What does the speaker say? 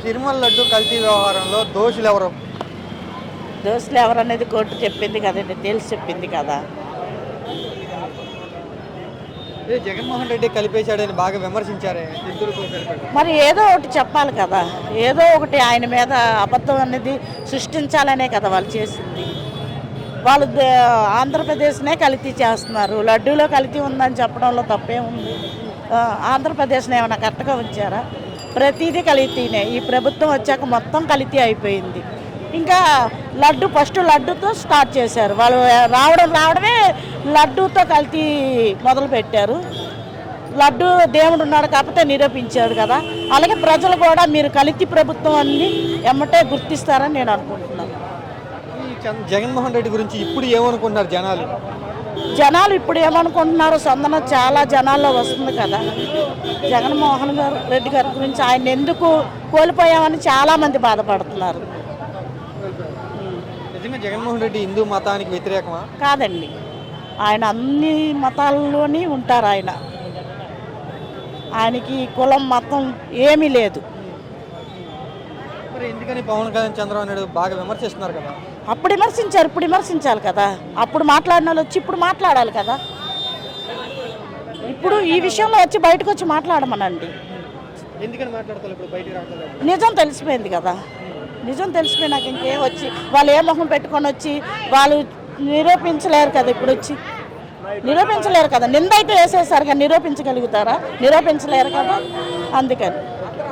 తిరుమల లడ్డు కల్తీ వ్యవహారంలో దోషులు ఎవరు? దోస్తులు ఎవరనేది కోర్టు చెప్పింది కదండి, తెలిసి చెప్పింది కదా. జగన్మోహన్ రెడ్డి కలిపేశాడని బాగా విమర్శించారే చిత్తూరుకు కలిపాడు. మరి ఏదో ఒకటి చెప్పాలి కదా, ఏదో ఒకటి ఆయన మీద అబద్ధం అనేది సృష్టించాలనే కదా వాళ్ళు చేసింది. వాళ్ళు ఆంధ్రప్రదేశ్నే కల్తీ చేస్తున్నారు. లడ్డూలో కల్తీ ఉందని చెప్పడంలో తప్పే ఉంది. ఆంధ్రప్రదేశ్ని ఏమైనా కరెక్ట్గా ఉంచారా? ప్రతిదీ కల్తీనే. ఈ ప్రభుత్వం వచ్చాక మొత్తం కల్తీ అయిపోయింది. ఇంకా లడ్డు ఫస్ట్ లడ్డుతో స్టార్ట్ చేశారు. వాళ్ళు రావడమే లడ్డూతో కల్తీ మొదలుపెట్టారు. లడ్డు దేవుడు ఉన్నాడు కాకపోతే నిరూపించాడు కదా. అలాగే ప్రజలు కూడా మీరు కల్తీ ప్రభుత్వం అన్ని ఎమ్మటే గుర్తిస్తారని నేను అనుకుంటున్నాను. జగన్మోహన్ రెడ్డి గురించి ఇప్పుడు ఏమనుకుంటున్నారు జనాలు? జనాలు ఇప్పుడు ఏమనుకుంటున్నారు, సందన చాలా జనాల్లో వస్తుంది కదా. జగన్మోహన్ రెడ్డి గారి గురించి ఆయన ఎందుకు కోల్పోయామని చాలామంది బాధపడుతున్నారు. నిజంగా జగన్మోహన్ రెడ్డి హిందూ మతానికి వ్యతిరేకమా? కాదండి, ఆయన అన్ని మతాల్లోని ఉంటారు. ఆయనకి కులం మతం ఏమీ లేదు. మరి ఎందుకని పవన్ కళ్యాణ్ చంద్రబాబు నాయుడు బాగా విమర్శిస్తున్నారు కదా? అప్పుడు విమర్శించారు, ఇప్పుడు విమర్శించాలి కదా. అప్పుడు మాట్లాడిన వాళ్ళు వచ్చి ఇప్పుడు మాట్లాడాలి కదా. ఇప్పుడు ఈ విషయంలో వచ్చి బయటకు వచ్చి మాట్లాడమనండి. ఎందుకని మాట్లాడతారు ఇప్పుడు బయటికి రావట్లేదు? నిజం తెలిసిపోయింది కదా. నిజం తెలిసిపోయినాక ఇంకేం వచ్చి వాళ్ళు ఏ మొహం పెట్టుకొని వచ్చి వాళ్ళు నిరూపించలేరు కదా. ఇప్పుడు వచ్చి నిరూపించలేరు కదా. నింద అయితే వేసేసారు కానీ నిరూపించగలుగుతారా? నిరూపించలేరు కదా. అందుకని